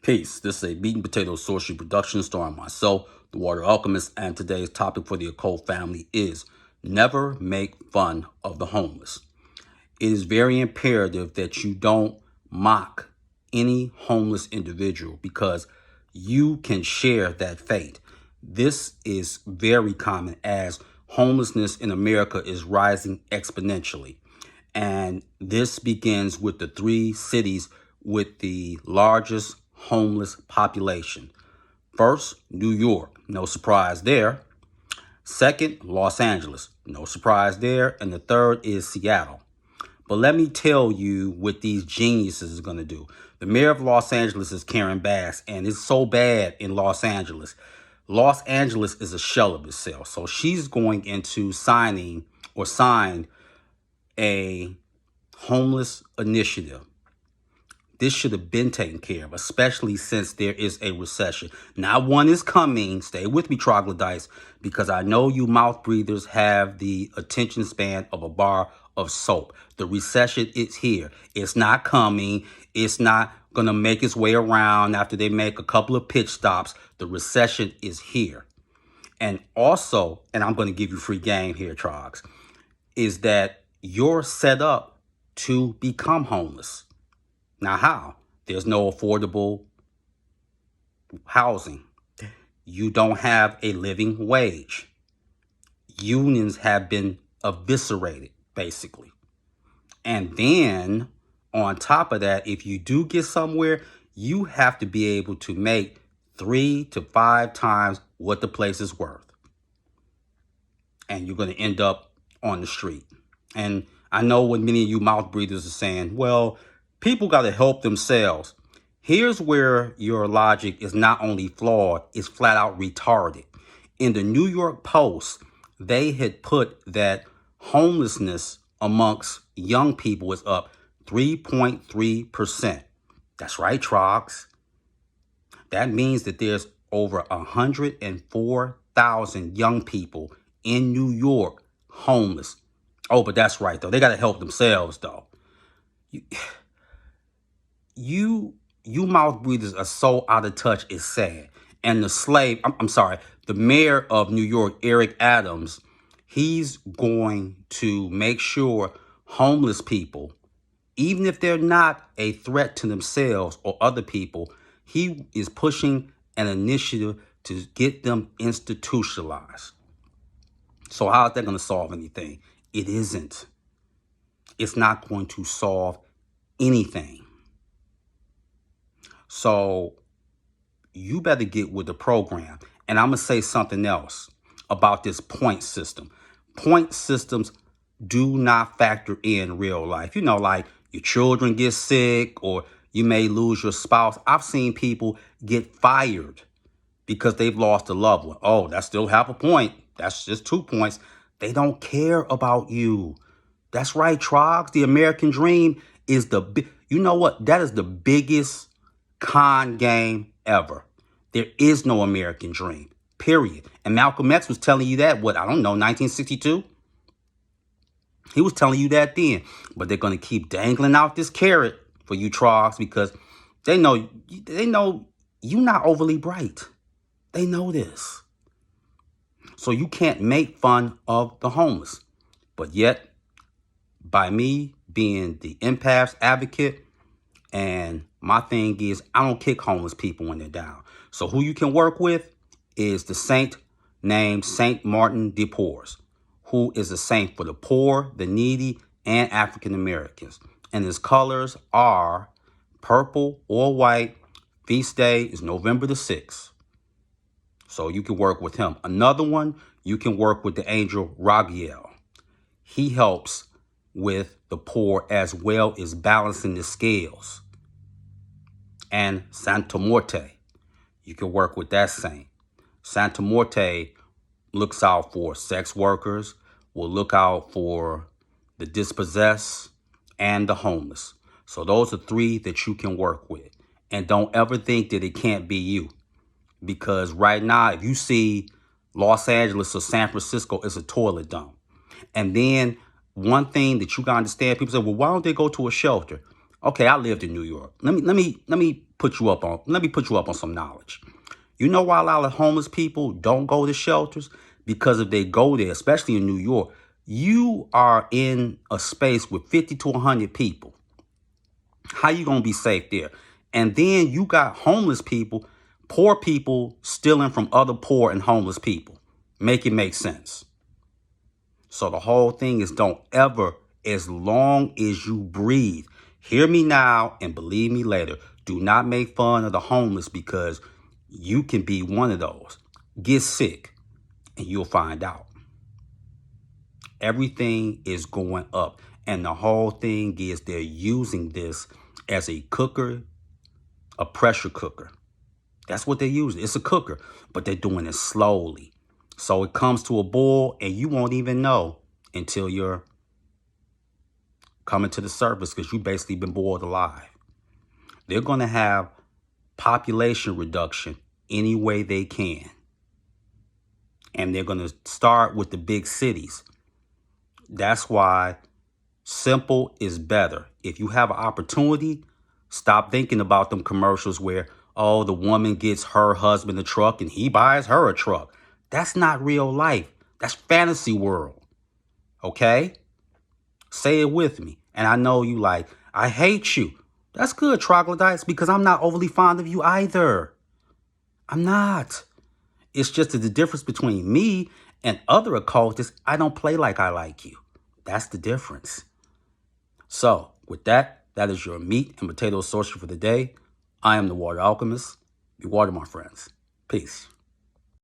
Peace. This is a Meat and Potato Sorcery production starring myself, the Water Alchemist, and today's topic for the occult family is never make fun of the homeless. It is very imperative that you don't mock any homeless individual because you can share that fate. This is very common as homelessness in America is rising exponentially. And this begins with the three cities with the largest homeless population. First, New York, no surprise there. Second, Los Angeles, no surprise there. And the third is Seattle. But let me tell you what these geniuses are going to do. The mayor of Los Angeles is Karen Bass, and it's so bad in Los Angeles. Los Angeles is a shell of itself. So she's going into signed a homeless initiative. This should have been taken care of, especially since there is a recession. Now one is coming. Stay with me, troglodytes, because I know you mouth breathers have the attention span of a bar of soap. The recession is here. It's not coming. It's not going to make its way around after they make a couple of pitch stops. The recession is here. And also, and I'm going to give you free game here, trogs, is that you're set up to become homeless. Now, how? There's no affordable housing. You don't have a living wage. Unions have been eviscerated, basically. And then, on top of that, if you do get somewhere, you have to be able to make 3 to 5 times what the place is worth. And you're going to end up on the street. And I know what many of you mouth breathers are saying, well, people got to help themselves. Here's where your logic is not only flawed, it's flat out retarded. In the New York Post, they had put that homelessness amongst young people is up 3.3%. That's right, trogs. That means that there's over 104,000 young people in New York homeless. Oh, but that's right, though. They got to help themselves, though. You mouth breathers are so out of touch, it's sad. And the mayor of New York, Eric Adams, he's going to make sure homeless people, even if they're not a threat to themselves or other people, he is pushing an initiative to get them institutionalized. So how is that going to solve anything? It isn't. It's not going to solve anything. So you better get with the program. And I'm going to say something else about this point system. Point systems do not factor in real life. You know, like your children get sick or you may lose your spouse. I've seen people get fired because they've lost a loved one. Oh, that's still half a point. That's just 2 points. They don't care about you. That's right, trogs. The American dream is you know what? That is the biggest con game ever. There is no American dream, period. And Malcolm X was telling you that, 1962? He was telling you that then. But they're going to keep dangling out this carrot for you trogs because they know you're not overly bright. They know this. So you can't make fun of the homeless. But yet, by me being the empath advocate, and my thing is, I don't kick homeless people when they're down. So who you can work with is the saint named Saint Martin de Porres, who is a saint for the poor, the needy, and African Americans. And his colors are purple or white. Feast day is November the 6th. So you can work with him. Another one, you can work with the angel Raguel. He helps with the poor as well as balancing the scales. And Santa Morte, you can work with that saint. Santa Morte looks out for sex workers, will look out for the dispossessed and the homeless. So those are 3 that you can work with. And don't ever think that it can't be you. Because right now, if you see Los Angeles or San Francisco, it's a toilet dump. And then one thing that you got to understand, people say, well, why don't they go to a shelter? Okay, I lived in New York. Let me put you up on some knowledge. You know why a lot of homeless people don't go to shelters? Because if they go there, especially in New York, you are in a space with 50 to 100 people. How you going to be safe there? And then you got homeless people, poor people stealing from other poor and homeless people. Make it make sense. So the whole thing is don't ever, as long as you breathe, hear me now and believe me later, do not make fun of the homeless because you can be one of those. Get sick and you'll find out. Everything is going up. And the whole thing is they're using this as a cooker, a pressure cooker. That's what they're using. It's a cooker, but they're doing it slowly. So it comes to a boil and you won't even know until you're coming to the surface because you've basically been boiled alive. They're going to have population reduction any way they can. And they're going to start with the big cities. That's why simple is better. If you have an opportunity, stop thinking about them commercials where, oh, the woman gets her husband a truck and he buys her a truck. That's not real life. That's fantasy world. Okay? Say it with me. And I know you like, I hate you. That's good, troglodytes, because I'm not overly fond of you either. I'm not. It's just that the difference between me and other occultists, I don't play like I like you. That's the difference. So, with that, that is your meat and potato sorcery for the day. I am the Water Alchemist. Be water, my friends. Peace.